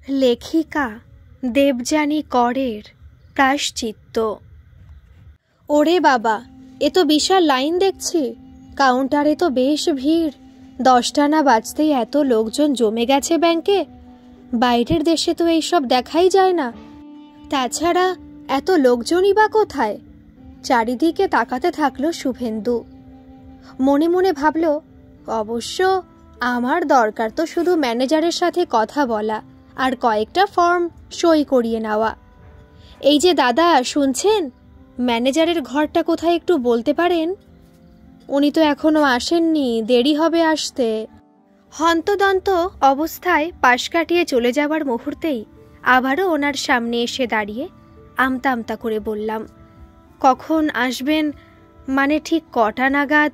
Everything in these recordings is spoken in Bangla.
লেখিকা দেবযানী করের প্রায়শ্চিত্ত। ওরে বাবা, এ তো বিশাল লাইন দেখছি। কাউন্টারে তো বেশ ভিড়। 10টা না বাজতেই এত লোকজন জমে গেছে ব্যাংকে। বাইরের দেশে তো এইসব দেখাই যায় না। তাছাড়া এত লোকজনই বা কোথায়? চারিদিকে তাকাতে থাকলো শুভেন্দু। মনে মনে ভাবল, অবশ্য আমার দরকার তো শুধু ম্যানেজারের সাথে কথা বলা আর কয়েকটা ফর্ম সই করিয়ে নেওয়া। এই যে দাদা, শুনছেন? ম্যানেজারের ঘরটা কোথায় একটু বলতে পারেন? উনি তো এখনো আসেননি, দেরি হবে আসতে। হন্তদন্ত অবস্থায় পাশ কাটিয়ে চলে যাওয়ার মুহূর্তেই আবারও ওনার সামনে এসে দাঁড়িয়ে আমতা আমতা করে বললাম, কখন আসবেন, মানে ঠিক কটা নাগাদ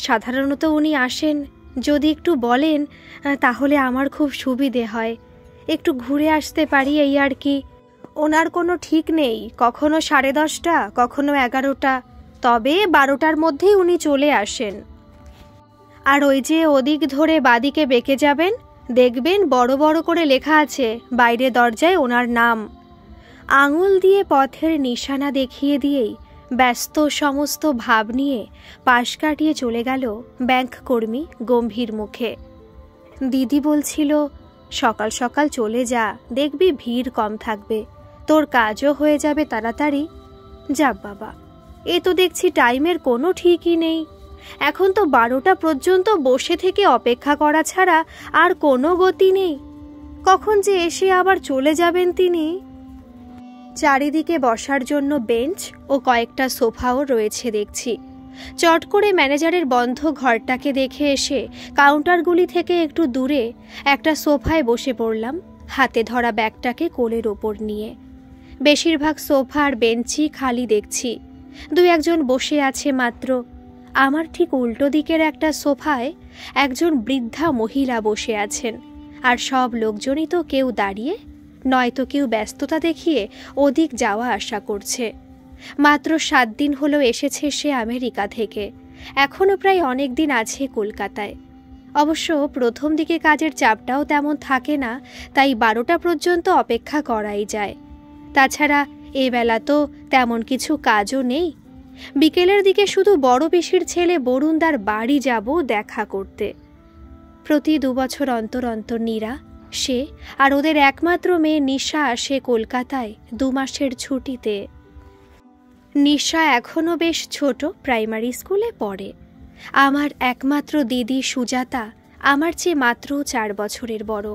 সাধারণত উনি আসেন? যদি একটু বলেন তাহলে আমার খুব সুবিধে হয়। একটু ঘুরে আসতে পারি এই আর কি। ওনার কোনো ঠিক নেই, কখনো 10:30, কখনো 11টা, তবে 12টার মধ্যেই উনি চলে আসেন। আর ওই যে ওদিক ধরে বাদিকে বেঁকে যাবেন, দেখবেন বড় বড় করে লেখা আছে বাইরে দরজায় ওনার নাম। আঙুল দিয়ে পথের নিশানা দেখিয়ে দিয়েই ব্যস্ত সমস্ত ভাব নিয়ে পাশ কাটিয়ে চলে গেল ব্যাংক কর্মী গম্ভীর মুখে। দিদি বলছিল, সকাল সকাল চলে যা, দেখবি ভিড় কম থাকবে, তোর কাজও হয়ে যাবে তাড়াতাড়ি। যা বাবা, এ তো দেখছি টাইমের কোনো ঠিকই নেই। এখন তো 12টা পর্যন্ত বসে থেকে অপেক্ষা করা ছাড়া আর কোনো গতি নেই। কখন যে এসে আবার চলে যাবেন তিনি। চারিদিকে বসার জন্য বেঞ্চ ও কয়েকটা সোফাও রয়েছে দেখছি। চট করে ম্যানেজারের বন্ধ ঘরটাকে দেখে এসে কাউন্টারগুলি থেকে একটু দূরে একটা সোফায় বসে পড়লাম, হাতে ধরা ব্যাগটাকে কোলের ওপর নিয়ে। বেশিরভাগ সোফা আর বেঞ্চই খালি দেখছি, 2-1জন বসে আছে মাত্র। আমার ঠিক উল্টো দিকের একটা সোফায় একজন বৃদ্ধা মহিলা বসে আছেন, আর সব লোকজনই তো কেউ দাঁড়িয়ে নয়তো কেউ ব্যস্ততা দেখিয়ে ওদিক যাওয়া আসা করছে। মাত্র 7 দিন হলো এসেছে সে আমেরিকা থেকে, এখনও প্রায় অনেক দিন আছে কলকাতায়। অবশ্য প্রথম দিকে কাজের চাপটাও তেমন থাকে না, তাই 12টা পর্যন্ত অপেক্ষা করাই যায়। তাছাড়া এবেলা তো তেমন কিছু কাজও নেই। বিকেলের দিকে শুধু বড় পিসির ছেলে বরুণদার বাড়ি যাব দেখা করতে। প্রতি 2 বছর অন্তর অন্তর নীরা, সে আর ওদের একমাত্র মেয়ে নিশা আসে কলকাতায় 2 মাসের ছুটিতে। নিশা এখনও বেশ ছোট, প্রাইমারি স্কুলে পড়ে। আমার একমাত্র দিদি সুজাতা আমার চেয়ে মাত্র 4 বছরের বড়।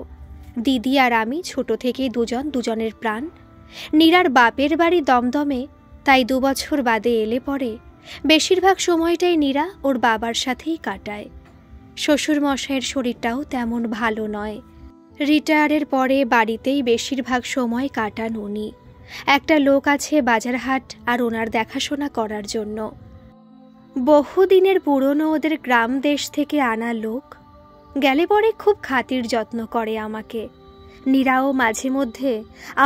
দিদি আর আমি ছোট থেকে দুজনের প্রাণ। নীরার বাপের বাড়ি দমদমে, তাই 2 বছর বাদে এলে পরে বেশিরভাগ সময়টাই নীরা ওর বাবার সাথেই কাটায়। শ্বশুর মশাইয়ের শরীরটাও তেমন ভালো নয়। রিটায়ারের পরে বাড়িতেই বেশিরভাগ সময় কাটান উনি। একটা লোক আছে বাজারহাট আর ওনার দেখাশোনা করার জন্য। বহুদিনের পুরনো ওদের গ্রাম দেশ থেকে আনা লোক। গেলে পরে খুব খাতির যত্ন করে আমাকে। নীরাও মাঝে মধ্যে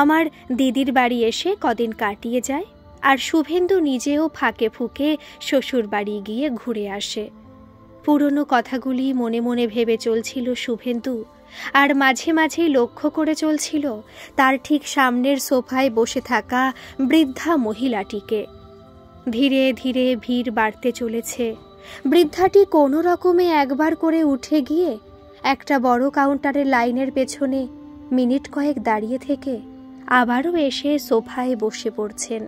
আমার দিদির বাড়ি এসে কদিন কাটিয়ে যায়, আর শুভেন্দু নিজেও ফাঁকে ফুঁকে শ্বশুর বাড়ি গিয়ে ঘুরে আসে। পুরনো কথাগুলি মনে মনে ভেবে চলছিল শুভেন্দু, আর মাঝে মাঝেই লক্ষ্য করে চলছিল তার ঠিক সামনের সোফায় বসে থাকা বৃদ্ধা মহিলাটিকে। ধীরে ধীরে ভিড় বাড়তে চলেছে। বৃদ্ধাটি কোনো রকমে একবার করে উঠে গিয়ে একটা বড় কাউন্টারের লাইনের পেছনে মিনিট কয়েক দাঁড়িয়ে থেকে আবারও এসে সোফায় বসে পড়ছেন।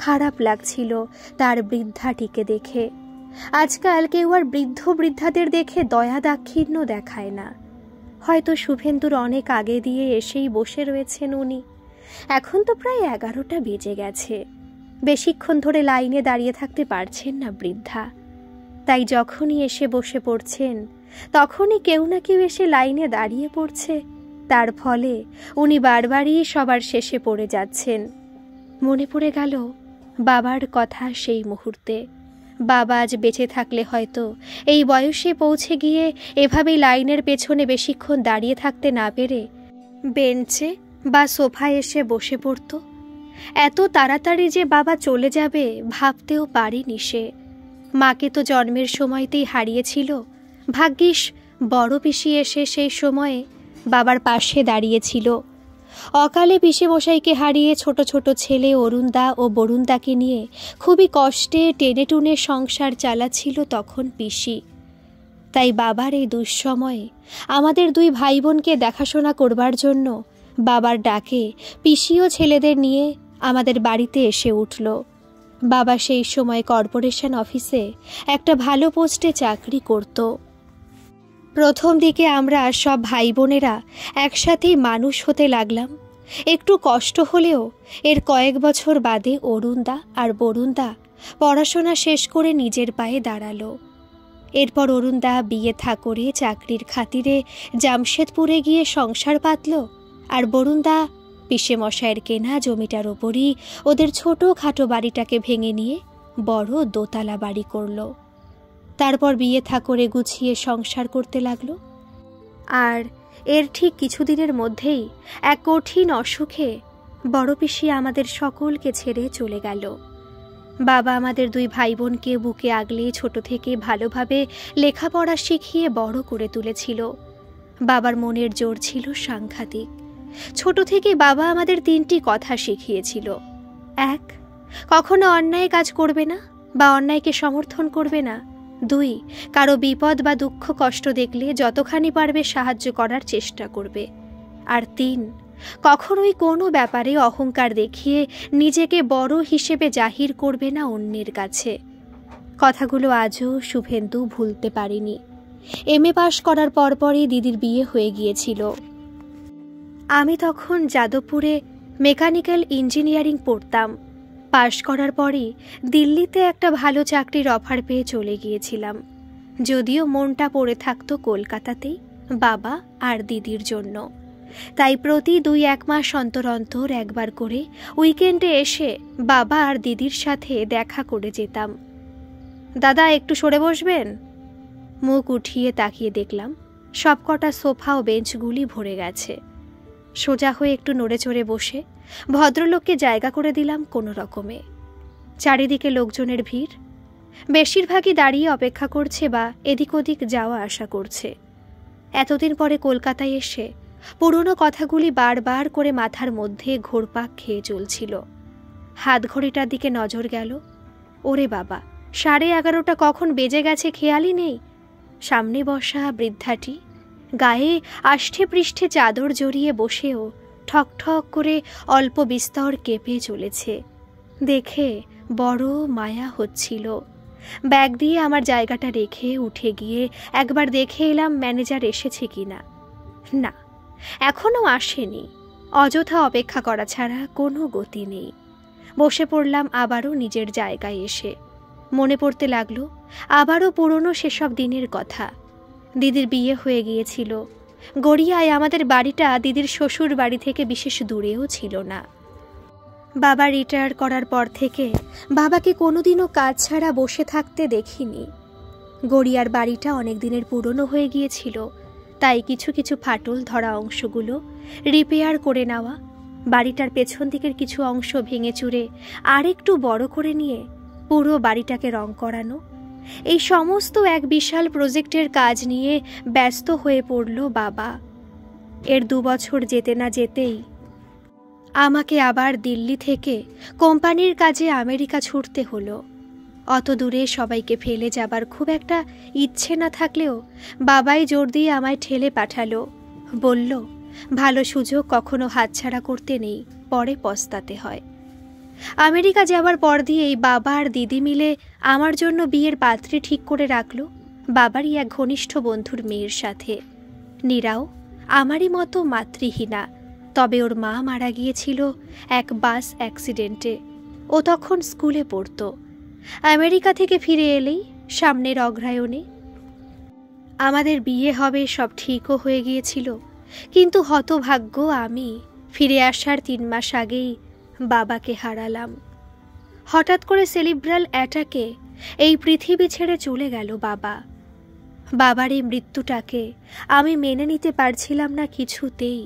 খারাপ লাগছিল তার বৃদ্ধাটিকে দেখে। আজকাল কেউ আর বৃদ্ধাদের দেখে দয়া দাক্ষিণ্য দেখায় না। হয়তো শুভেন্দুর অনেক আগে দিয়ে এসেই বসে রয়েছেন উনি। এখন তো প্রায় 11টা বেজে গেছে। বেশিক্ষণ ধরে লাইনে দাঁড়িয়ে থাকতে পারছেন না বৃদ্ধা, তাই যখনই এসে বসে পড়ছেন তখনই কেউ না কেউ এসে লাইনে দাঁড়িয়ে পড়ছে। তার ফলে উনি বারবারই সবার শেষে পড়ে যাচ্ছেন। মনে পড়ে গেল বাবার কথা সেই মুহূর্তে। বাবা আজ বেঁচে থাকলে হয়তো এই বয়সে পৌঁছে গিয়ে এভাবেই লাইনের পেছনে বেশিক্ষণ দাঁড়িয়ে থাকতে না পেরে বেঞ্চে বা সোফায় এসে বসে পড়ত। এত তাড়াতাড়ি যে বাবা চলে যাবে ভাবতেও পারিনি সে। মাকে তো জন্মের সময়তেই হারিয়েছিল। ভাগ্যিস বড় পিসি এসে সেই সময়ে বাবার পাশে দাঁড়িয়েছিল। অকালে পিসেমশাইকে হারিয়ে ছোট ছোট ছেলে অরুণদা ও বরুণদাকে নিয়ে খুবই কষ্টে টেনে টুনে সংসার চালাচ্ছিল তখন পিসি। তাই বাবার এই দুঃসময়ে আমাদের দুই ভাই বোনকে দেখাশোনা করবার জন্য বাবার ডাকে পিসিও ছেলেদের নিয়ে আমাদের বাড়িতে এসে উঠল। বাবা সেই সময় কর্পোরেশন অফিসে একটা ভালো পোস্টে চাকরি করত। প্রথম দিকে আমরা সব ভাই বোনেরা একসাথেই মানুষ হতে লাগলাম। একটু কষ্ট হলেও এর কয়েক বছর বাদে অরুণদা আর বরুণদা পড়াশোনা শেষ করে নিজের পায়ে দাঁড়ালো। এরপর অরুণদা বিয়ে থা করে চাকরির খাতিরে জামশেদপুরে গিয়ে সংসার পাতল, আর বরুণদা পিসেমশাইয়ের কেনা জমিটার ওপরই ওদের ছোটোখাটো বাড়িটাকে ভেঙে নিয়ে বড় দোতলা বাড়ি করল। তারপর বিয়ে থা করে গুছিয়ে সংসার করতে লাগলো। আর এর ঠিক কিছুদিনের মধ্যেই এক কঠিন অসুখে বড় পিসি আমাদের সকলকে ছেড়ে চলে গেল। বাবা আমাদের দুই ভাই বোনকে বুকে আগলে ছোট থেকে ভালোভাবে লেখাপড়া শিখিয়ে বড় করে তুলেছিল। বাবার মনের জোর ছিল সাংঘাতিক। ছোট থেকে বাবা আমাদের 3টি কথা শিখিয়েছিল। 1, কখনো অন্যায় কাজ করবে না বা অন্যায়কে সমর্থন করবে না। 2, কারো বিপদ বা দুঃখ কষ্ট দেখলে যতখানি পারবে সাহায্য করার চেষ্টা করবে। আর 3, কখনোই কোনো ব্যাপারে অহংকার দেখিয়ে নিজেকে বড় হিসেবে জাহির করবে না অন্যের কাছে। কথাগুলো আজও শুভেন্দু ভুলতে পারেনি। MA পাশ করার পরপরই দিদির বিয়ে হয়ে গিয়েছিল। আমি তখন যাদবপুরে মেকানিক্যাল ইঞ্জিনিয়ারিং পড়তাম। পাশ করার পরই দিল্লিতে একটা ভালো চাকরির অফার পেয়ে চলে গিয়েছিলাম, যদিও মনটা পড়ে থাকতো কলকাতাতেই বাবা আর দিদির জন্য। তাই প্রতি 2-1 মাস অন্তর অন্তর একবার করে উইকেন্ডে এসে বাবা আর দিদির সাথে দেখা করে যেতাম। দাদা একটু সরে বসবেন? মুখ উঠিয়ে তাকিয়ে দেখলাম সবকটা সোফা ও বেঞ্চগুলি ভরে গেছে। সোজা হয়ে একটু নড়ে চড়ে বসে ভদ্রলোককে জায়গা করে দিলাম কোনো রকমে। চারিদিকে লোকজনের ভিড়, বেশিরভাগই দাঁড়িয়ে অপেক্ষা করছে বা এদিক ওদিক যাওয়া আসা করছে। এতদিন পরে কলকাতায় এসে পুরনো কথাগুলি বারবার করে মাথার মধ্যে ঘোরপাক খেয়ে চলছিল। হাত ঘড়িটার দিকে নজর গেল। ওরে বাবা, 11:30 কখন বেজে গেছে খেয়ালই নেই। সামনে বসা বৃদ্ধাটি গায়ে আষ্ঠে পৃষ্ঠে চাদর জড়িয়ে বসেও ঠক ঠক করে অল্প বিস্তর কেঁপে চলেছে। দেখে বড় মায়া হচ্ছিল। ব্যাগ দিয়ে আমার জায়গাটা রেখে উঠে গিয়ে একবার দেখে এলাম ম্যানেজার এসেছে কিনা। না, এখনও আসেনি। অযথা অপেক্ষা করা ছাড়া কোনো গতি নেই। বসে পড়লাম আবারও নিজের জায়গায় এসে। মনে পড়তে লাগলো আবারও পুরনো সেসব দিনের কথা। দিদির বিয়ে হয়ে গিয়েছিল। গড়িয়ায় আমাদের বাড়িটা দিদির শ্বশুর বাড়ি থেকে বিশেষ দূরেও ছিল না। বাবা রিটায়ার করার পর থেকে বাবাকে কোনোদিনও কাজ ছাড়া বসে থাকতে দেখিনি। গড়িয়ার বাড়িটা অনেক দিনের পুরনো হয়ে গিয়েছিল, তাই কিছু কিছু ফাটল ধরা অংশগুলো রিপেয়ার করে নেওয়া, বাড়িটার পেছন দিকের কিছু অংশ ভেঙে চুরে আরেকটু বড় করে নিয়ে পুরো বাড়িটাকে রং করানো, এই সমস্ত এক বিশাল প্রজেক্টের কাজ নিয়ে ব্যস্ত হয়ে পড়ল বাবা। এর 2 বছর যেতে না যেতেই আমাকে আবার দিল্লি থেকে কোম্পানির কাজে আমেরিকা ছুটতে হলো। অত দূরে সবাইকে ফেলে যাবার খুব একটা ইচ্ছে না থাকলেও বাবাই জোর দিয়ে আমায় ঠেলে পাঠালো। বলল, ভালো সুযোগ কখনো হাতছাড়া করতে নেই, পরে পস্তাতে হয়। আমেরিকা যাওয়ার পর দিয়েই বাবা আর দিদি মিলে আমার জন্য বিয়ের পাত্রী ঠিক করে রাখলো বাবারই এক ঘনিষ্ঠ বন্ধুর মেয়ের সাথে। নীরাও আমারই মতো মাতৃহীনা, তবে ওর মা মারা গিয়েছিল এক বাস অ্যাক্সিডেন্টে। ও তখন স্কুলে পড়তো। আমেরিকা থেকে ফিরে এলেই সামনের অগ্রায়ণে আমাদের বিয়ে হবে সব ঠিকও হয়ে গিয়েছিল। কিন্তু হতভাগ্য আমি ফিরে আসার 3 মাস আগেই বাবাকে হারালাম। হঠাৎ করে সেরিব্রাল অ্যাটাকে এই পৃথিবী ছেড়ে চলে গেল বাবা। বাবার এই মৃত্যুটাকে আমি মেনে নিতে পারছিলাম না কিছুতেই।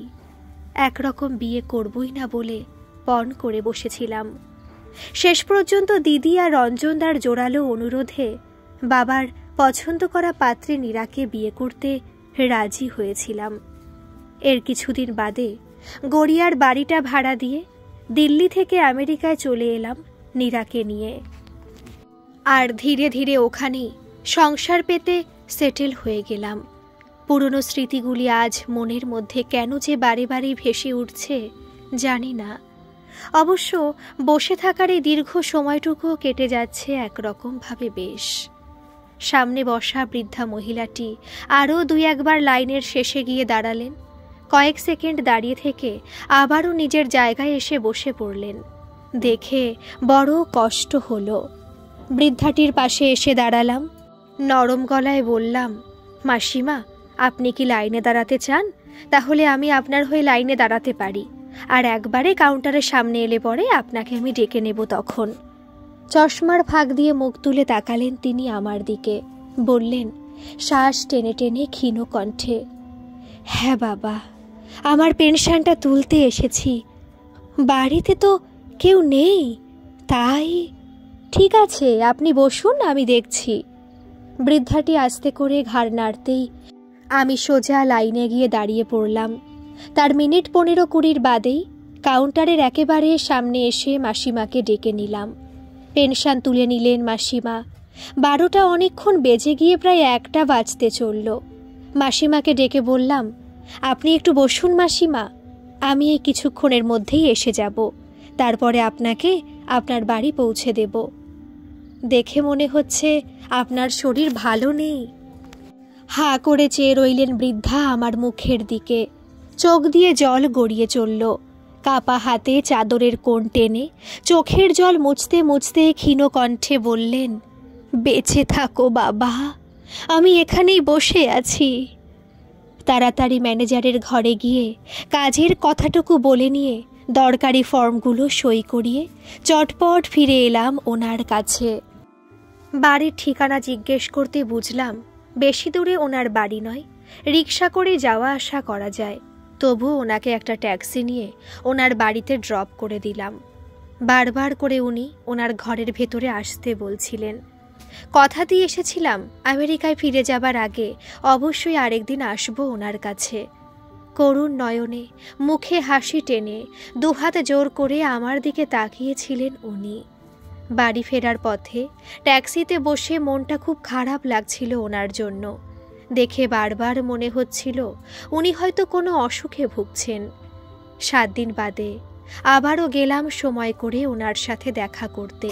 একরকম বিয়ে করবই না বলে পণ করে বসেছিলাম। শেষ পর্যন্ত দিদি আর রঞ্জনদার জোরালো অনুরোধে বাবার পছন্দ করা পাত্রে নীরাকে বিয়ে করতে রাজি হয়েছিলাম। এর কিছুদিন বাদে গড়িয়ার বাড়িটা ভাড়া দিয়ে দিল্লি থেকে আমেরিকায় চলে এলাম নীরাকে নিয়ে। আর ধীরে ধীরে ওখানেই সংসার পেতে সেটেল হয়ে গেলাম। পুরনো স্মৃতিগুলি আজ মনের মধ্যে কেন যে বারে বারে ভেসে উঠছে জানি না। অবশ্য বসে থাকার এই দীর্ঘ সময়টুকুও কেটে যাচ্ছে একরকমভাবে বেশ। সামনে বসা বৃদ্ধা মহিলাটি আরও 2-1বার লাইনের শেষে গিয়ে দাঁড়ালেন। কয়েক সেকেন্ড দাঁড়িয়ে থেকে আবারও নিজের জায়গায় এসে বসে পড়লেন। দেখে বড় কষ্ট হলো। বৃদ্ধাটির পাশে এসে দাঁড়ালাম। নরম গলায় বললাম, মাসিমা, আপনি কি লাইনে দাঁড়াতে চান? তাহলে আমি আপনার হয়ে লাইনে দাঁড়াতে পারি, আর একবারে কাউন্টারের সামনে এলে পরে আপনাকে আমি ডেকে নেব তখন। চশমার ফাঁক দিয়ে মুখ তুলে তাকালেন তিনি আমার দিকে। বললেন শ্বাস টেনে টেনে ক্ষীণ কণ্ঠে, হ্যাঁ বাবা, আমার পেনশনটা তুলতে এসেছি। বাড়িতে তো কেউ নেই, তাই। ঠিক আছে, আপনি বসুন, আমি দেখছি। বৃদ্ধাটি আস্তে করে ঘাড় নাড়তেই আমি সোজা লাইনে গিয়ে দাঁড়িয়ে পড়লাম। তার মিনিট 15-20 বাদেই কাউন্টারের একেবারে সামনে এসে মাসিমাকে ডেকে নিলাম। পেনশন তুলে নিলেন মাসিমা। 12টা অনেকক্ষণ বেজে গিয়ে প্রায় 1টা বাজতে চলল। মাসিমাকে ডেকে বললাম, আপনি একটু বসুন মাসিমা, আমি এই কিছুক্ষণের মধ্যেই এসে যাব। তারপরে আপনাকে আপনার বাড়ি পৌঁছে দেব। দেখে মনে হচ্ছে আপনার শরীর ভালো নেই। হাঁ করে চেয়ে রইলেন বৃদ্ধা আমার মুখের দিকে। চোখ দিয়ে জল গড়িয়ে চলল। কাপা হাতে চাদরের কোণ টেনে চোখের জল মুছতে মুছতে ক্ষীণ কণ্ঠে বললেন, বেঁচে থাকো বাবা, আমি এখানেই বসে আছি। তাড়াতাড়ি ম্যানেজারের ঘরে গিয়ে কাজের কথাটুকু বলে নিয়ে দরকারি ফর্মগুলো সই করিয়ে চটপট ফিরে এলাম ওনার কাছে। বাড়ির ঠিকানা জিজ্ঞেস করতে বুঝলাম বেশি দূরে ওনার বাড়ি নয়, রিক্সা করে যাওয়া আসা করা যায়। তবু ওনাকে একটা ট্যাক্সি নিয়ে ওনার বাড়িতে ড্রপ করে দিলাম। বারবার করে উনি ওনার ঘরের ভেতরে আসতে বলছিলেন। কথা দিয়ে এসেছিলাম আমেরিকায় ফিরে যাবার আগে অবশ্যই আরেকদিন আসবো ওনার কাছে। করুণ নয়নে মুখে হাসি টেনে দুহাত জোর করে আমার দিকে তাকিয়েছিলেন উনি। বাড়ি ফেরার পথে ট্যাক্সিতে বসে মনটা খুব খারাপ লাগছিল ওনার জন্য। দেখে বারবার মনে হচ্ছিল উনি হয়তো কোনো অসুখে ভুগছেন। 7 দিন বাদে আবারও গেলাম সময় করে ওনার সাথে দেখা করতে।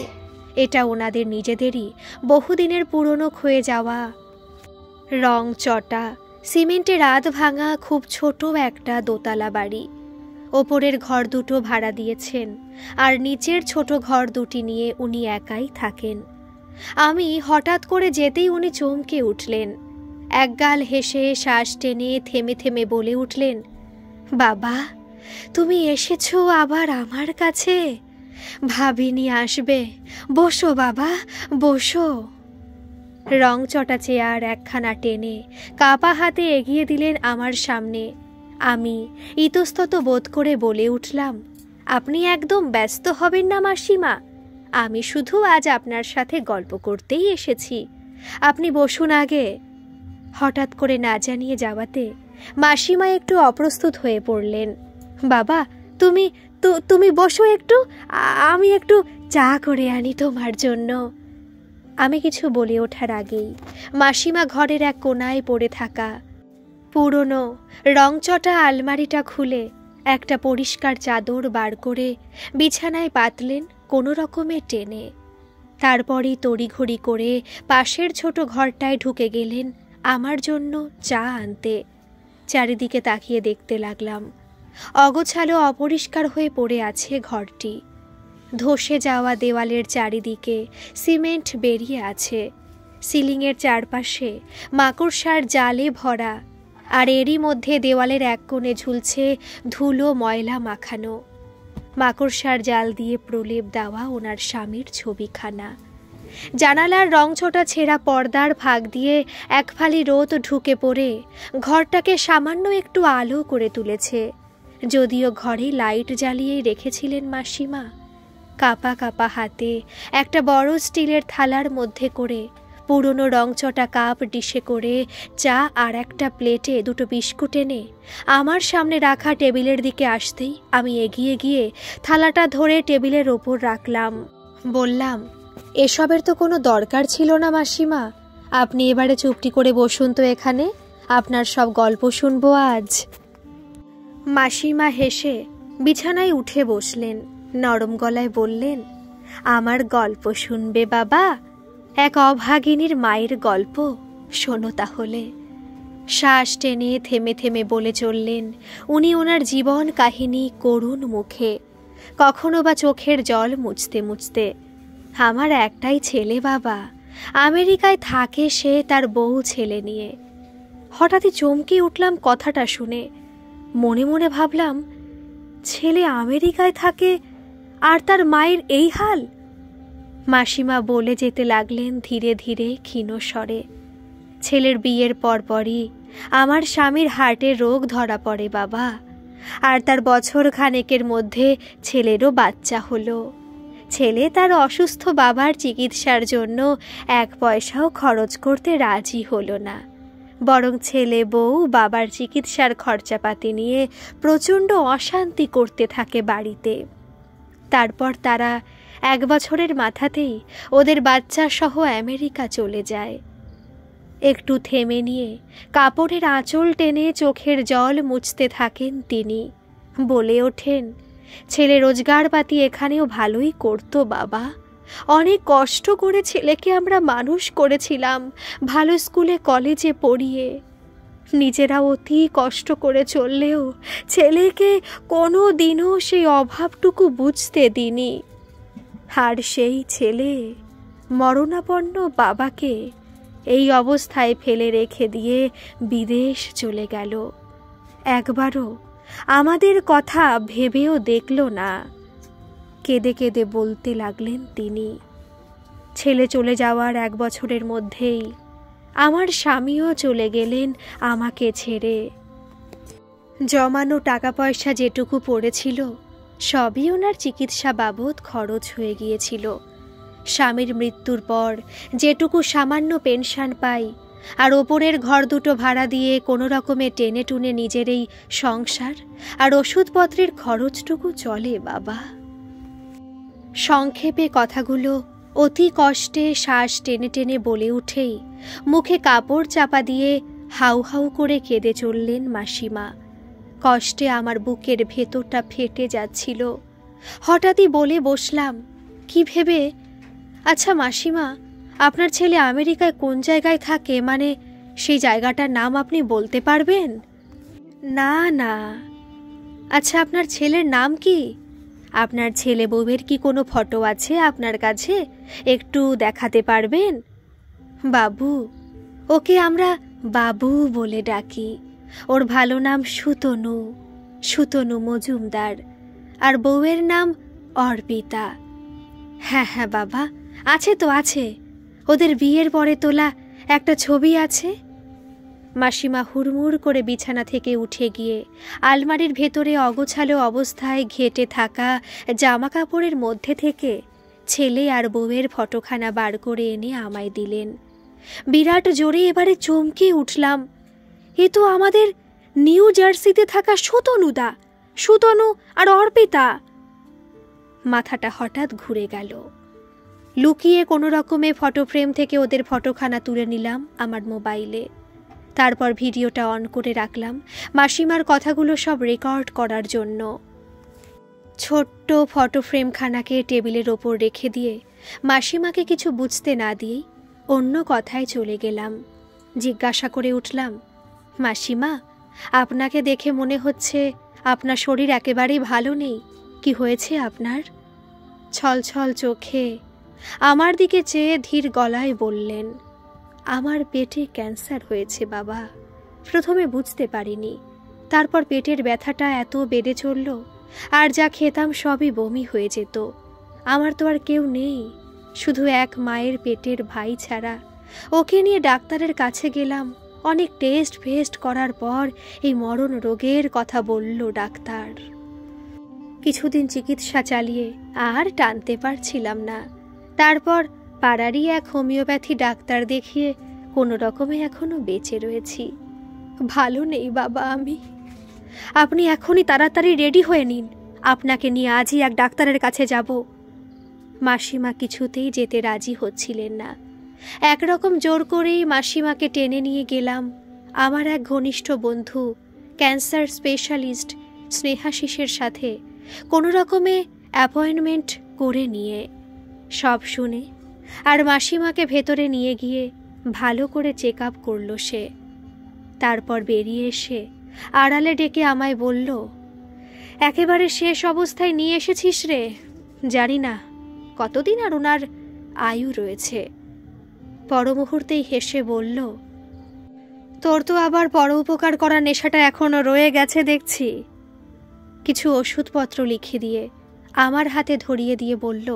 এটা ওনাদের নিজেদেরই বহুদিনের পুরনো ক্ষয়ে যাওয়া, রং চটা, সিমেন্টের আধ ভাঙা খুব ছোট একটা দোতলা বাড়ি। ওপরের ঘর দুটো ভাড়া দিয়েছেন, আর নিচের ছোট ঘর দুটি নিয়ে উনি একাই থাকেন। আমি হঠাৎ করে যেতেই উনি চমকে উঠলেন। একগাল হেসে শ্বাস টেনে থেমে থেমে বলে উঠলেন, বাবা, তুমি এসেছো আবার আমার কাছে? ভাবিনি আসবে। বসো বাবা, বসো। রং চটা চেয়ার একখানা টেনে কাপা হাতে এগিয়ে দিলেন আমার সামনে। আমি ইতস্তত বোধ করে বলে উঠলাম, আপনি একদম ব্যস্ত হবেন না মাসিমা, আমি শুধু আজ আপনার সাথে গল্প করতেই এসেছি। আপনি বসুন আগে। হঠাৎ করে না জানিয়ে যাওয়াতে মাসিমা একটু অপ্রস্তুত হয়ে পড়লেন। বাবা, তুমি বসো একটু, আমি একটু চা করে আনি তোমার জন্য। আমি কিছু বলে ওঠার আগেই মাসিমা ঘরের এক কোনায় পড়ে থাকা পুরনো রংচটা আলমারিটা খুলে একটা পরিষ্কার চাদর বার করে বিছানায় পাতলেন কোনো রকমে টেনে। তারপরই তড়িঘড়ি করে পাশের ছোট ঘরটায় ঢুকে গেলেন আমার জন্য চা আনতে। চারিদিকে তাকিয়ে দেখতে লাগলাম। অগোছালো অপরিষ্কার হয়ে পড়ে আছে ঘরটি। ধসে যাওয়া দেওয়ালের চারিদিকে সিমেন্ট বেরিয়ে আছে। সিলিংয়ের চারপাশে মাকড়সার জালে ভরা, আর এরই মধ্যে দেওয়ালের এক কোণে ঝুলছে ধুলো ময়লা মাখানো। মাকড়সার জাল দিয়ে প্রলেপ দেওয়া ওনার স্বামীর ছবিখানা। জানালার রংছোটা ছেঁড়া পর্দার ফাঁক দিয়ে এক ফালি রোদ ঢুকে পড়ে ঘরটাকে সামান্য একটু আলো করে তুলেছে। যদিও ঘরে লাইট জ্বালিয়েই রেখেছিলেন মাসিমা। কাপা কাপা হাতে একটা বড় স্টিলের থালার মধ্যে করে পুরনো রংচটা কাপ ডিশে করে চা আর একটা প্লেটে দুটো বিস্কুট এনে আমার সামনে রাখা টেবিলের দিকে আসতেই আমি এগিয়ে গিয়ে থালাটা ধরে টেবিলের ওপর রাখলাম। বললাম, এসবের তো কোনো দরকার ছিল না মাসিমা, আপনি এবারে চুপটি করে বসুন তো এখানে, আপনার সব গল্প শুনবো আজ। মাসিমা হেসে বিছানায় উঠে বসলেন, নরম গলায় বললেন, আমার গল্প শুনবে বাবা? এক অভাগিনীর মায়ের গল্প, শোনো তাহলে। শ্বাস টেনে থেমে থেমে বলে চললেন উনি ওনার জীবন কাহিনী করুণ মুখে, কখনো বা চোখের জল মুছতে মুছতে। আমার একটাই ছেলে বাবা, আমেরিকায় থাকে সে তার বউ ছেলে নিয়ে। হঠাৎই চমকে উঠলাম কথাটা শুনে। মনে মনে ভাবলাম, ছেলে আমেরিকায় থাকে আর তার মায়ের এই হাল? মাসিমা বলে যেতে লাগলেন ধীরে ধীরে ক্ষীণ স্বরে, ছেলের বিয়ের পরপরই আমার স্বামীর হার্টের রোগ ধরা পড়ে বাবা, আর তার বছর খানেকের মধ্যে ছেলেরও বাচ্চা হলো। ছেলে তার অসুস্থ বাবার চিকিৎসার জন্য এক পয়সাও খরচ করতে রাজি হলো না, বরং ছেলে বউ বাবার চিকিৎসার খরচাপাতি নিয়ে প্রচণ্ড অশান্তি করতে থাকে বাড়িতে। তারপর তারা 1 বছরের মাথাতেই ওদের বাচ্চা সহ আমেরিকা চলে যায়। একটু থেমে নিয়ে কাপড়ের আঁচল টেনে চোখের জল মুছতে থাকেন তিনি। বলে ওঠেন, ছেলে রোজগারপাতি এখানেও ভালোই করতো বাবা, অনেক কষ্ট করে ছেলেকে আমরা মানুষ করেছিলাম, ভালো স্কুলে কলেজে পড়িয়ে। নিজেরা অতি কষ্ট করে চললেও ছেলেকে কোনো দিনও সেই অভাবটুকু বুঝতে দিনি। আর সেই ছেলে মরণাপন্ন বাবাকে এই অবস্থায় ফেলে রেখে দিয়ে বিদেশ চলে গেল। একবারও আমাদের কথা ভেবেও দেখল না। কেঁদে কেঁদে বলতে লাগলেন তিনি, ছেলে চলে যাওয়ার 1 বছরের মধ্যেই আমার স্বামীও চলে গেলেন আমাকে ছেড়ে। জমানো টাকা পয়সা যেটুকু পড়েছিল সবই ওনার চিকিৎসা বাবদ খরচ হয়ে গিয়েছিল। স্বামীর মৃত্যুর পর যেটুকু সামান্য পেনশন পাই, আর ওপরের ঘর দুটো ভাড়া দিয়ে কোনো রকমে টেনে টুনে নিজের এই সংসার আর ওষুধপত্রের খরচটুকু চলে বাবা। সংক্ষেপে কথাগুলো অতি কষ্টে শ্বাস টেনে টেনে বলে উঠেই মুখে কাপড় চাপা দিয়ে হাউ হাউ করে কেঁদে চললেন মাসিমা। কষ্টে আমার বুকের ভেতরটা ফেটে যাচ্ছিল। হঠাৎই বলে বসলাম, কি ভেবে, আচ্ছা মাসিমা, আপনার ছেলে আমেরিকায় কোন জায়গায় থাকে, মানে সেই জায়গাটার নাম আপনি বলতে পারবেন? না না। আচ্ছা আপনার ছেলের নাম কি? আপনার ছেলে বউয়ের কি কোনো ফটো আছে আপনার কাছে? একটু দেখাতে পারবেন? বাবু, ওকে আমরা বাবু বলে ডাকি। ওর ভালো নাম সুতনু, সুতনু মজুমদার, আর বউয়ের নাম অর্পিতা। হ্যাঁ হ্যাঁ বাবা, আছে তো আছে, ওদের বিয়ের পরে তোলা একটা ছবি আছে। মাসিমা হুড়মুড় করে বিছানা থেকে উঠে গিয়ে আলমারির ভেতরে অগোছালো অবস্থায় ঘেটে থাকা জামা কাপড়ের মধ্যে থেকে ছেলে আর বউয়ের ফটোখানা বার করে এনে আমায় দিলেন। বিরাট জোরে এবারে চমকে উঠলাম, এ তো আমাদের নিউ জার্সিতে থাকা সুতনুদা, সুতনু আর অর্পিতা। মাথাটা হঠাৎ ঘুরে গেল। লুকিয়ে কোনো রকমে ফটো ফ্রেম থেকে ওদের ফটোখানা তুলে নিলাম আমার মোবাইলে। তারপর ভিডিওটা অন করে রাখলাম মাসিমার কথাগুলো সব রেকর্ড করার জন্য। ছোট্ট ফটো ফ্রেমখানাকে টেবিলের ওপর রেখে দিয়ে মাসিমাকে কিছু বুঝতে না দিয়েই অন্য কথায় চলে গেলাম। জিজ্ঞাসা করে উঠলাম, মাসিমা, আপনাকে দেখে মনে হচ্ছে আপনার শরীর একেবারেই ভালো নেই, কি হয়েছে আপনার? ছলছল চোখে আমার দিকে চেয়ে ধীর গলায় বললেন, আমার পেটে ক্যান্সার হয়েছে বাবা। প্রথমে বুঝতে পারিনি, তারপর পেটের ব্যথাটা এত বেড়ে চলল, আর যা খেতাম সবই বমি হয়ে যেত। আমার তো আর কেউ নেই, শুধু এক মায়ের পেটের ভাই ছাড়া। ওকে নিয়ে ডাক্তারের কাছে গেলাম, অনেক টেস্ট ফেস্ট করার পর এই মরণ রোগের কথা বলল ডাক্তার। কিছুদিন চিকিৎসা চালিয়ে আর টানতে পারছিলাম না। তারপর পাড়ারই এক হোমিওপ্যাথি ডাক্তার দেখিয়ে কোনো রকমে এখনো বেঁচে রয়েছি। ভালো নেই বাবা আমি। আপনি এখনই তাড়াতাড়ি রেডি হয়ে নিন, আপনাকে নিয়ে আজই এক ডাক্তারের কাছে যাব। মাসিমা কিছুতেই যেতে রাজি হচ্ছিলেন না। একরকম জোর করেই মাসিমাকে টেনে নিয়ে গেলাম আমার এক ঘনিষ্ঠ বন্ধু ক্যান্সার স্পেশালিস্ট স্নেহাশিসের সাথে কোনো রকমে অ্যাপয়েন্টমেন্ট করে নিয়ে। সব শুনে আর মাসিমাকে ভেতরে নিয়ে গিয়ে ভালো করে চেক আপ করল সে। তারপর বেরিয়ে এসে আড়ালে ডেকে আমায় বলল, একেবারে শেষ অবস্থায় নিয়ে এসেছিস রে, জানি না কতদিন আর ওনার আয়ু রয়েছে। পরমুহূর্তেই হেসে বলল, তোর তো আবার পর উপকার করার নেশাটা এখনো রয়ে গেছে দেখছি। কিছু ওষুধপত্র লিখে দিয়ে আমার হাতে ধরিয়ে দিয়ে বলল,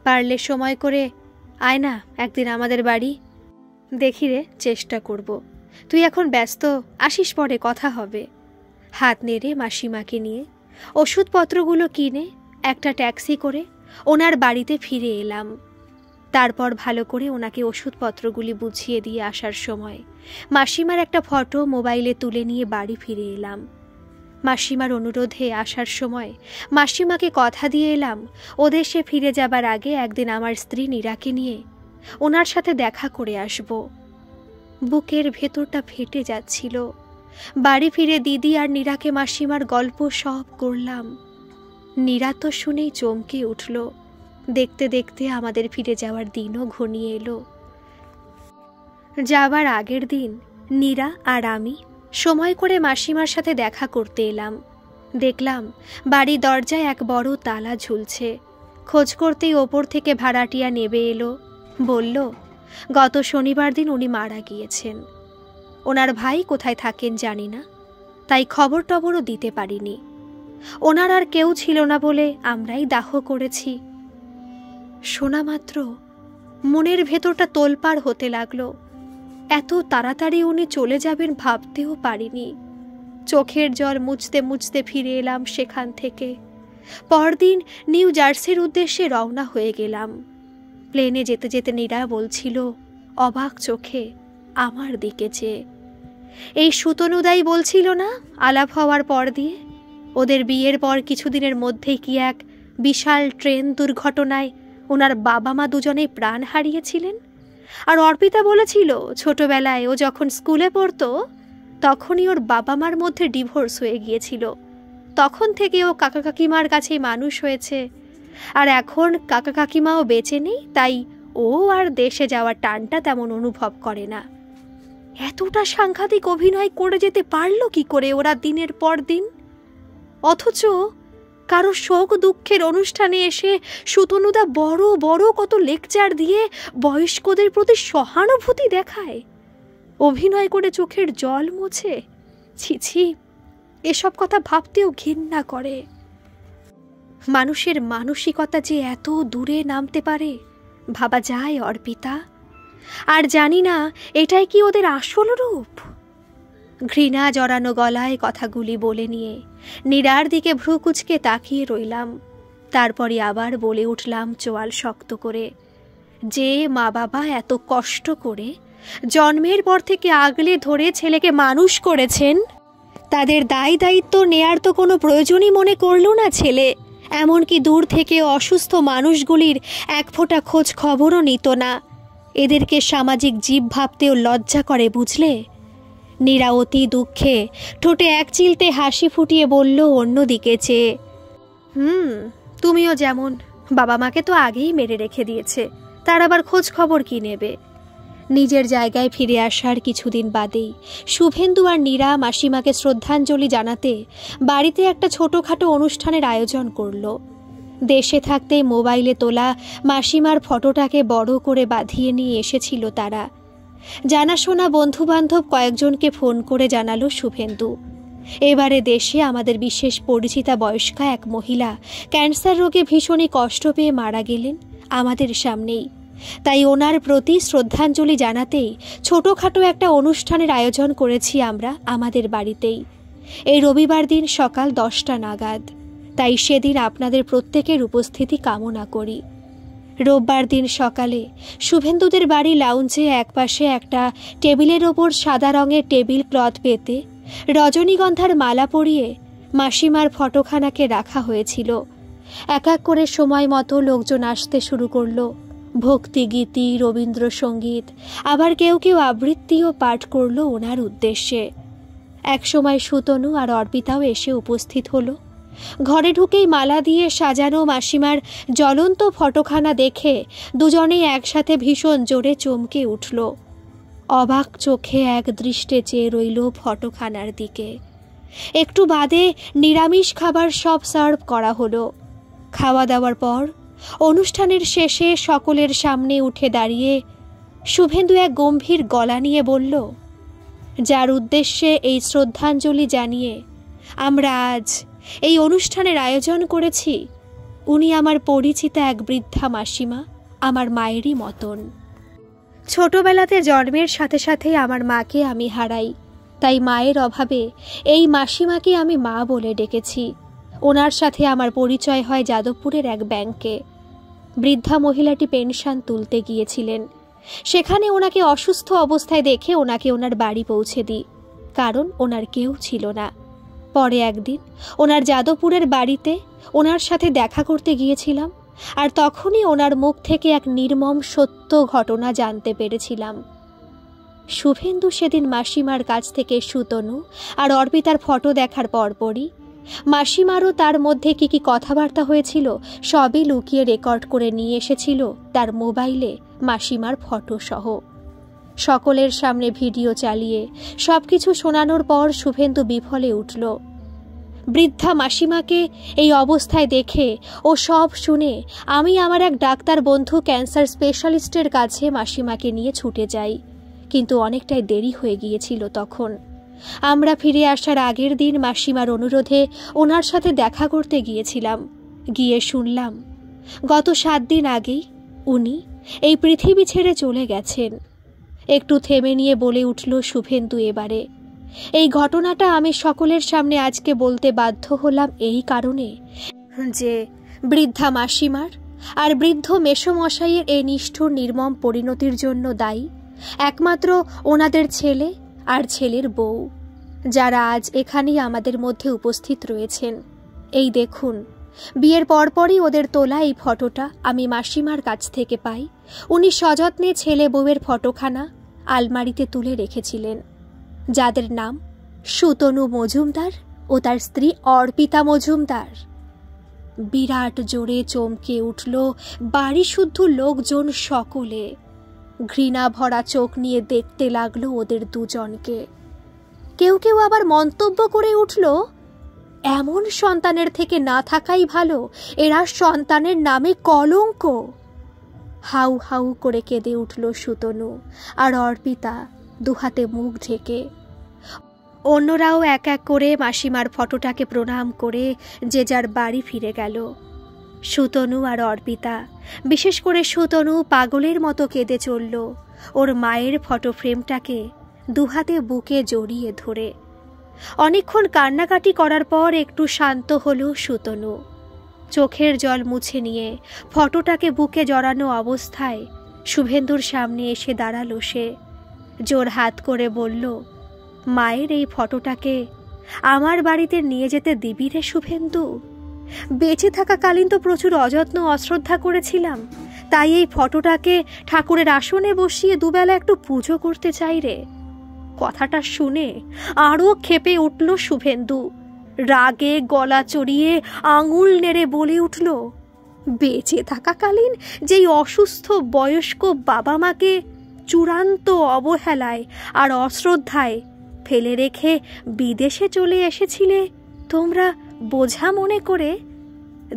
পারলে সময় করে আয় না একদিন আমাদের বাড়ি। দেখি রে, চেষ্টা করব। তুই এখন ব্যস্ত, আসিস পরে কথা হবে। হাত নেড়ে মাসিমাকে নিয়ে ওষুধপত্রগুলো কিনে একটা ট্যাক্সি করে ওনার বাড়িতে ফিরে এলাম। তারপর ভালো করে ওনাকে ওষুধপত্রগুলি বুঝিয়ে দিয়ে আসার সময় মাসিমার একটা ফটো মোবাইলে তুলে নিয়ে বাড়ি ফিরে এলাম। মাসিমার অনুরোধে আসার সময় মাসিমাকে কথা দিয়ে এলাম ও দেশে ফিরে যাবার আগে একদিন আমার স্ত্রী নীরাকে নিয়ে ওনার সাথে দেখা করে আসব। বুকের ভেতরটা ফেটে যাচ্ছিল। বাড়ি ফিরে দিদি আর নীরাকে মাসিমার গল্প সব করলাম। নীরা তো শুনেই চমকে উঠল। দেখতে দেখতে আমাদের ফিরে যাওয়ার দিনও ঘনিয়ে এলো। যাবার আগের দিন নীরা আর আমি সময় করে মাসিমার সাথে দেখা করতে এলাম। দেখলাম বাড়ির দরজায় এক বড় তালা ঝুলছে। খোঁজ করতেই ওপর থেকে ভাড়াটিয়া নেবে এলো। বলল, গত শনিবার দিন উনি মারা গিয়েছেন। ওনার ভাই কোথায় থাকেন জানি না, তাই খবর টবরও দিতে পারিনি। ওনার আর কেউ ছিল না বলে আমরাই দাহ করেছি। শোনা মাত্র মনের ভেতরটা তোলপাড় হতে লাগলো। এত তাড়াতাড়ি উনি চলে যাবেন ভাবতেও পারিনি। চোখের জল মুছতে মুছতে ফিরে এলাম সেখান থেকে। পরদিন নিউ জার্সির উদ্দেশ্যে রওনা হয়ে গেলাম। প্লেনে যেতে যেতে নীরা বলছিল অবাক চোখে আমার দিকে চেয়ে, এই সুতনুদাই বলছিল না আলাপ হওয়ার পর দিয়ে ওদের বিয়ের পর কিছুদিনের মধ্যেই কি এক বিশাল ট্রেন দুর্ঘটনায় ওনার বাবা মা দুজনেই প্রাণ হারিয়েছিলেন। আর অর্পিতা বলেছিল ছোটবেলায় ও যখন স্কুলে পড়তো তখনই ওর বাবা মার মধ্যে ডিভোর্স হয়ে গিয়েছিল। তখন থেকে ও কাকা কাকিমার কাছেই মানুষ হয়েছে। আর এখন কাকা কাকিমাও বেঁচে নেই, তাই ও আর দেশে যাওয়ার টানটা তেমন অনুভব করে না। এতটা সাংঘাতিক অভিনয় করে যেতে পারল কি করে ওরা দিনের পর দিন? অথচ কারো শোক দুঃখের অনুষ্ঠানে এসে সুতনুদা বড় বড় কত লেকচার দিয়ে বয়স্কদের প্রতি সহানুভূতি দেখায়, অভিনয় করে চোখের জল মোছে। ছিছি, এসব কথা ভাবতেও ঘৃণা করে। মানুষের মানসিকতা যে এত দূরে নামতে পারে ভাবা যায় অর্পিতা। আর জানি না এটাই কি ওদের আসল রূপ। ঘৃণা জড়ানো গলায় কথাগুলি বলে নিয়ে নীরার দিকে ভ্রু কুচকে তাকিয়ে রইলাম। তারপরই আবার বলে উঠলাম চোয়াল শক্ত করে, যে মা বাবা এত কষ্ট করে জন্মের পর থেকে আগলে ধরে ছেলেকে মানুষ করেছেন, তাদের দায় দায়িত্ব নেয়ার তো কোনো প্রয়োজনই মনে করল না ছেলে। এমনকি দূর থেকে অসুস্থ মানুষগুলির এক ফোঁটা খোঁজ খবরও নিত না। এদেরকে সামাজিক জীব ভাবতেও লজ্জা করে, বুঝলে? নীরা অতি দুঃখে ঠোঁটে এক চিলতে হাসি ফুটিয়ে বলল অন্যদিকে চেয়ে, তুমিও যেমন, বাবা মাকে তো আগেই মেরে রেখে দিয়েছে, তার আবার খোঁজ খবর কি নেবে? নিজের জায়গায় ফিরে আসার কিছুদিন বাদেই শুভেন্দু আর নীরা মাসিমাকে শ্রদ্ধাঞ্জলি জানাতে বাড়িতে একটা ছোটোখাটো অনুষ্ঠানের আয়োজন করল। দেশে থাকতে মোবাইলে তোলা মাসিমার ফটোটাকে বড় করে বাঁধিয়ে নিয়ে এসেছিল তারা। জানাশোনা বন্ধুবান্ধব কয়েকজনকে ফোন করে জানালো শুভেন্দু, এবারে দেশে আমাদের বিশেষ পরিচিতা বয়স্কা এক মহিলা ক্যান্সার রোগে ভীষণই কষ্ট পেয়ে মারা গেলেন আমাদের সামনেই। তাই ওনার প্রতি শ্রদ্ধাঞ্জলি জানাতেই ছোটোখাটো একটা অনুষ্ঠানের আয়োজন করেছি আমরা আমাদের বাড়িতেই। এই রবিবার দিন সকাল 10টা নাগাদ। তাই সেদিন আপনাদের প্রত্যেকের উপস্থিতি কামনা করি। রোববার দিন সকালে শুভেন্দুদের বাড়ি লাউঞ্জে একপাশে একটা টেবিলের ওপর সাদা রঙের টেবিল ক্লথ পেতে রজনীগন্ধার মালা পরিয়ে মাসিমার ফটোখানাকে রাখা হয়েছিল। এক এক করে সময় মতো লোকজন আসতে শুরু করলো। ভক্তিগীতি, রবীন্দ্রসঙ্গীত, আবার কেউ কেউ আবৃত্তিও পাঠ করলো ওনার উদ্দেশ্যে। একসময় সুতনু আর অর্পিতাও এসে উপস্থিত হলো। ঘরে ঢুকেই মালা দিয়ে সাজানো মাসিমার জ্বলন্ত ফটোখানা দেখে দুজনেই একসাথে ভীষণ জোরে চমকে উঠল। অবাক চোখে এক দৃষ্টে চেয়ে রইল ফটোখানার দিকে। একটু বাদে নিরামিষ খাবার সব সার্ভ করা হলো। খাওয়া দাওয়ার পর অনুষ্ঠানের শেষে সকলের সামনে উঠে দাঁড়িয়ে শুভেন্দু এক গম্ভীর গলা নিয়ে বলল, যার উদ্দেশ্যে এই শ্রদ্ধাঞ্জলি জানিয়ে আমরা আজ এই অনুষ্ঠানের আয়োজন করেছি, উনি আমার পরিচিতা এক বৃদ্ধা মাসিমা, আমার মায়েরই মতন। ছোটবেলাতে জন্মের সাথে সাথেই আমার মাকে আমি হারাই, তাই মায়ের অভাবে এই মাসিমাকে আমি মা বলে ডেকেছি। ওনার সাথে আমার পরিচয় হয় যাদবপুরের এক ব্যাংকে। বৃদ্ধা মহিলাটি পেনশন তুলতে গিয়েছিলেন। সেখানে ওনাকে অসুস্থ অবস্থায় দেখে ওনাকে ওনার বাড়ি পৌঁছে দিই, কারণ ওনার কেউ ছিল না। পরে একদিন ওনার যাদবপুরের বাড়িতে ওনার সাথে দেখা করতে গিয়েছিলাম, আর তখনই ওনার মুখ থেকে এক নির্মম সত্য ঘটনা জানতে পেরেছিলাম। শুভেন্দু সেদিন মাসিমার কাছ থেকে সুতনু আর অর্পিতার ফটো দেখার পরপরই মাসিমারও তার মধ্যে কি কি কথাবার্তা হয়েছিল সবই লুকিয়ে রেকর্ড করে নিয়ে এসেছিল তার মোবাইলে মাসিমার ফটো সহ। সকলের সামনে ভিডিও চালিয়ে সবকিছু শোনানোর পর শুভেন্দু বিফলে উঠল। বৃদ্ধা মাসিমাকে এই অবস্থায় দেখে ও সব শুনে আমি আমার এক ডাক্তার বন্ধু ক্যান্সার স্পেশালিস্টের কাছে মাসিমাকে নিয়ে ছুটে যাই, কিন্তু অনেকটাই দেরি হয়ে গিয়েছিল তখন। আমরা ফিরে আসার আগের দিন মাসিমার অনুরোধে ওনার সাথে দেখা করতে গিয়েছিলাম। গিয়ে শুনলাম গত 7 দিন আগেই উনি এই পৃথিবী ছেড়ে চলে গেছেন। একটু থেমে নিয়ে বলে উঠল শুভেন্দু এবারে, এই ঘটনাটা আমি সকলের সামনে আজকে বলতে বাধ্য হলাম এই কারণে যে বৃদ্ধা মাসিমার আর বৃদ্ধ মেসোমশাইয়ের এই নিষ্ঠুর নির্মম পরিণতির জন্য দায়ী একমাত্র ওনাদের ছেলে আর ছেলের বউ, যারা আজ এখানেই আমাদের মধ্যে উপস্থিত রয়েছেন। এই দেখুন, বিয়ের পরপরই ওদের তোলা এই ফটোটা আমি মাসিমার কাছ থেকে পাই। উনি সযত্নে ছেলে বউয়ের ফটোখানা আলমারিতে তুলে রেখেছিলেন, যাদের নাম সুতনু মজুমদার ও তার স্ত্রী অর্পিতা মজুমদার। বিরাট জোরে চমকে উঠল বাড়ি শুদ্ধ লোকজন সকলে। ঘৃণা ভরা চোখ নিয়ে দেখতে লাগলো ওদের দুজনকে। কেউ কেউ আবার মন্তব্য করে উঠল, এমন সন্তানের থেকে না থাকাই ভালো, এরা সন্তানের নামে কলঙ্ক। হাউ হাউ করে কেঁদে উঠল সুতনু আর অর্পিতা দুহাতে মুখ ঢেকে। অন্যরাও এক এক করে মাসিমার ফটোটাকে প্রণাম করে যে যার বাড়ি ফিরে গেল। সুতনু আর অর্পিতা, বিশেষ করে সুতনু পাগলের মতো কেঁদে চলল ওর মায়ের ফটো ফ্রেমটাকে দুহাতে বুকে জড়িয়ে ধরে। অনেকক্ষণ কান্নাকাটি করার পর একটু শান্ত হলো সুতনু। চোখের জল মুছে নিয়ে ফটোটাকে বুকে জড়ানো অবস্থায় শুভেন্দুর সামনে এসে দাঁড়ালো সে। জোর হাত করে বলল, মায়ের এই ফটোটাকে আমার বাড়িতে নিয়ে যেতে দিবি রে শুভেন্দু? বেঁচে থাকাকালীন তো প্রচুর অযত্ন অশ্রদ্ধা করেছিলাম, তাই এই ফটোটাকে ঠাকুরের আসনে বসিয়ে দুবেলা একটু পুজো করতে চাই রে। কথাটা শুনে আরও ক্ষেপে উঠল শুভেন্দু। রাগে গলা চড়িয়ে আঙুল নেড়ে বলে উঠল, বেঁচে থাকাকালীন যেই অসুস্থ বয়স্ক বাবা মাকে চূড়ান্ত অবহেলায় আর অশ্রদ্ধায় ফেলে রেখে বিদেশে চলে এসেছিলে তোমরা বোঝা মনে করে,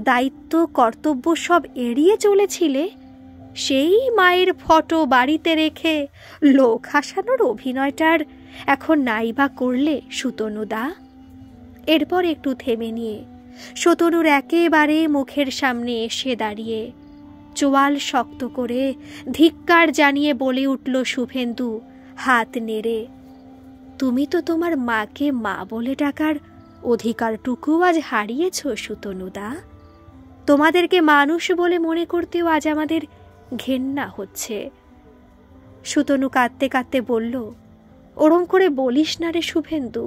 দায়িত্ব কর্তব্য সব এড়িয়ে চলেছিলে, সেই মায়ের ফটো বাড়িতে রেখে লোক হাসানোর অভিনয়টার এখন নাইবা করলে সুতনুদা? এরপর একটু থেমে নিয়ে সুতনুর একেবারে মুখের সামনে এসে দাঁড়িয়ে চোয়াল শক্ত করে ধিক্কার জানিয়ে বলে উঠল শুভেন্দু হাত নেড়ে, তুমি তো তোমার মাকে মা বলে ডাকার অধিকারটুকু আজ হারিয়েছ সুতনুদা। তোমাদেরকে মানুষ বলে মনে করতেও আজ আমাদের ঘেন্না হচ্ছে। সুতনু কাঁদতে কাঁদতে বলল, ওরম করে বলিস না রে শুভেন্দু,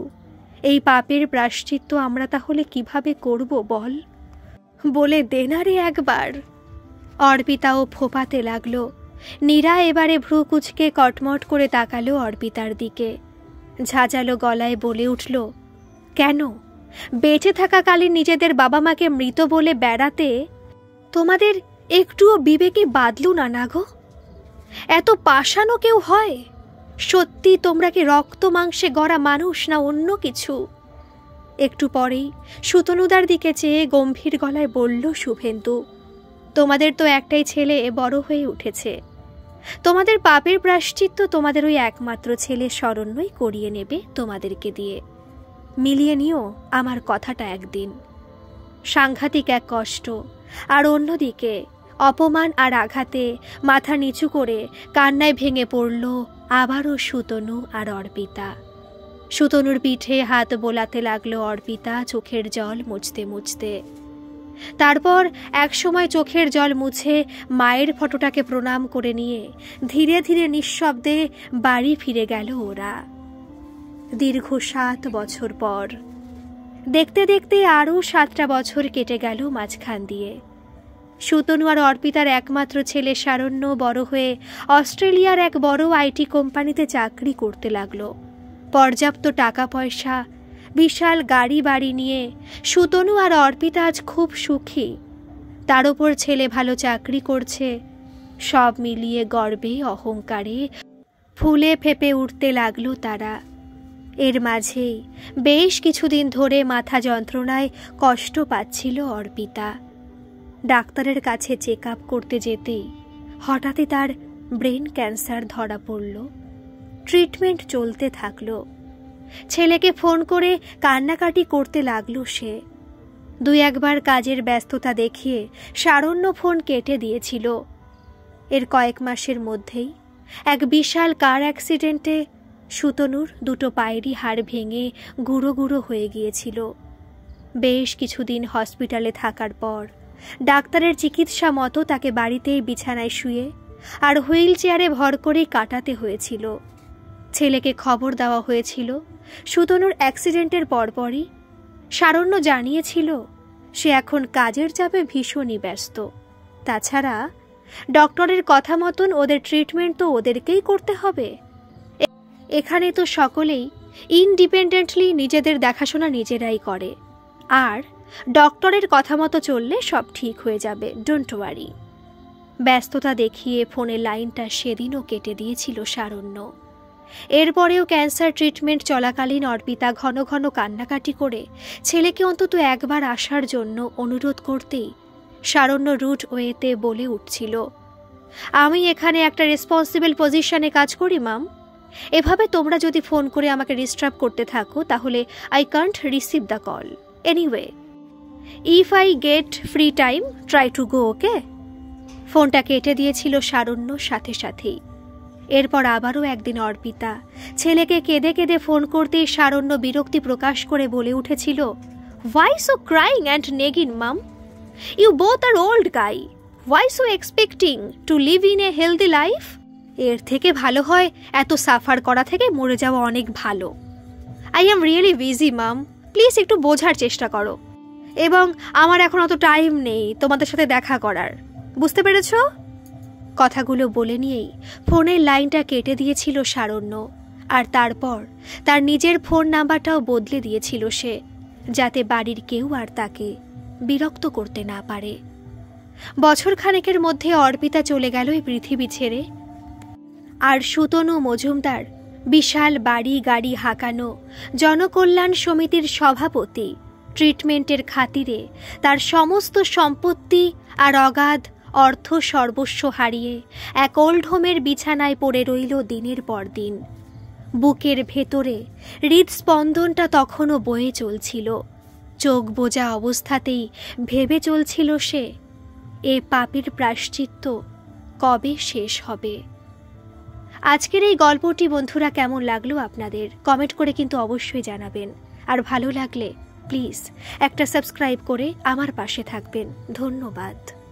এই পাপের প্রায়শ্চিত্ত আমরা তাহলে কিভাবে করব বল, বলে দে না রে একবার। অর্পিতাও ফোপাতে লাগলো। নীরা এবারে ভ্রু কুচকে কটমট করে তাকালো অর্পিতার দিকে, ঝাঁঝালো গলায় বলে উঠল, কেন বেঁচে থাকাকালীন নিজেদের বাবা মাকে মৃত বলে বেড়াতে তোমাদের একটুও বিবেকে বাঁধল না না গো? এত পাষাণও কেউ হয়? সত্যি তোমরা কি রক্ত মাংসে গড়া মানুষ না অন্য কিছু? একটু পরেই সুতনুদার দিকে চেয়ে গম্ভীর গলায় বলল শুভেন্দু, তোমাদের তো একটাই ছেলে বড় হয়ে উঠেছে, তোমাদের পাপের প্রায়শ্চিত্ত তোমাদের ওই একমাত্র ছেলে শরণ্যই করিয়ে নেবে তোমাদেরকে দিয়ে। মিলিয়ে নিও আমার কথাটা একদিন। সাংঘাতিক এক কষ্ট, আর অন্যদিকে অপমান আর আঘাতে মাথা নিচু করে কান্নায় ভেঙে পড়ল আবারও সুতনু আর অর্পিতা। সুতনুর পিঠে হাত বোলাতে লাগলো অর্পিতা চোখের জল মুছতে মুছতে। তারপর একসময় চোখের জল মুছে মায়ের ফটোটাকে প্রণাম করে নিয়ে ধীরে ধীরে নিঃশব্দে বাড়ি ফিরে গেল ওরা। দীর্ঘ 7 বছর পর। দেখতে দেখতে আরও 7টা বছর কেটে গেল মাঝখান দিয়ে। সুতনু আর অর্পিতার একমাত্র ছেলে শারণ্য বড় হয়ে অস্ট্রেলিয়ার এক বড় আইটি কোম্পানিতে চাকরি করতে লাগলো। পর্যাপ্ত টাকা পয়সা, বিশাল গাড়ি বাড়ি নিয়ে সুতনু আর অর্পিতা আজ খুব সুখী। তার ওপর ছেলে ভালো চাকরি করছে। সব মিলিয়ে গর্বে অহংকারে ফুলে ফেপে উঠতে লাগলো তারা। এর মাঝেই বেশ কিছুদিন ধরে মাথা যন্ত্রণায় কষ্ট পাচ্ছিল অর্পিতা। ডাক্তারের কাছে চেক আপ করতে যেতেই হঠাৎই তার ব্রেন ক্যান্সার ধরা পড়ল। ট্রিটমেন্ট চলতে থাকলো। ছেলেকে ফোন করে কান্নাকাটি করতে লাগলো সে। 2-1বার কাজের ব্যস্ততা দেখিয়ে শারণ্য ফোন কেটে দিয়েছিল। এর কয়েক মাসের মধ্যেই এক বিশাল কার অ্যাক্সিডেন্টে সুতনুর 2টো পায়েরই হাড় ভেঙে গুঁড়ো গুঁড়ো হয়ে গিয়েছিল। বেশ কিছুদিন হসপিটালে থাকার পর ডাক্তারের চিকিৎসা মতো তাকে বাড়িতেই বিছানায় শুয়ে আর হুইল চেয়ারে ভর করেই কাটাতে হয়েছিল। ছেলেকে খবর দেওয়া হয়েছিল সুতনুর অ্যাক্সিডেন্টের পরপরই। শারণ্য জানিয়েছিল সে এখন কাজের চাপে ভীষণই ব্যস্ত। তাছাড়া ডক্টরের কথা মতন ওদের ট্রিটমেন্ট তো ওদেরকেই করতে হবে। এখানে তো সকলেই ইনডিপেন্ডেন্টলি নিজেদের দেখাশোনা নিজেরাই করে, আর ডক্টরের কথা মতো চললে সব ঠিক হয়ে যাবে, ডোন্ট ওয়ারি। ব্যস্ততা দেখিয়ে ফোনের লাইনটা সেদিনও কেটে দিয়েছিল শারণ্য। এরপরেও ক্যান্সার ট্রিটমেন্ট চলাকালীন অর্পিতা ঘন ঘন কান্নাকাটি করে ছেলেকে অন্তত একবার আসার জন্য অনুরোধ করতেই শারণ্য রুট ওয়েতে বলে উঠছিল, আমি এখানে একটা রেসপন্সিবল পজিশনে কাজ করি মাম। এভাবে তোমরা যদি ফোন করে আমাকে ডিস্টার্ব করতে থাকো তাহলে I can't receive the call. Anyway, if I get free time try to go, okay? ফোনটা কেটে দিয়েছিল শারণ্য সাথে সাথেই। এরপর আবারও একদিন অর্পিতা ছেলেকে কেঁদে কেঁদে ফোন করতেই শারণ্য বিরক্তি প্রকাশ করে বলে উঠেছিল, why so crying and nagging mom? You both are old guy, why so expecting to live in a healthy life? এর থেকে ভালো হয় এত সাফার করা থেকে মরে যাওয়া অনেক ভালো। I am really busy mum, please একটু বোঝার চেষ্টা করো, এবং আমার এখন অত টাইম নেই তোমাদের সাথে দেখা করার, বুঝতে পেরেছ? কথাগুলো বলে নিয়েই ফোনের লাইনটা কেটে দিয়েছিল শারণ্য। আর তারপর তার নিজের ফোন নাম্বারটাও বদলে দিয়েছিল সে, যাতে বাড়ির কেউ আর তাকে বিরক্ত করতে না পারে। বছর খানেকের মধ্যে অর্পিতা চলে গেল এই পৃথিবী ছেড়ে। আর সুতনু মজুমদার বিশাল বাড়ি গাড়ি হাঁকানো জনকল্যাণ সমিতির সভাপতি ট্রিটমেন্টের খাতিরে তার সমস্ত সম্পত্তি আর অগাধ অর্থ সর্বস্ব হারিয়ে এক ওল্ড হোমের বিছানায় পড়ে রইল দিনের পর দিন। বুকের ভেতরে হৃদস্পন্দনটা তখনও বয়ে চলছিল। চোখ বোজা অবস্থাতেই ভেবে চলছিল সে, এ পাপের প্রায়শ্চিত্ত কবে শেষ হবে। আজকের এই গল্পটি বন্ধুরা কেমন লাগলো আপনাদের কমেন্ট করে কিন্তু অবশ্যই জানাবেন। আর ভালো লাগলে প্লিজ একটা সাবস্ক্রাইব করে আমার পাশে থাকবেন। ধন্যবাদ।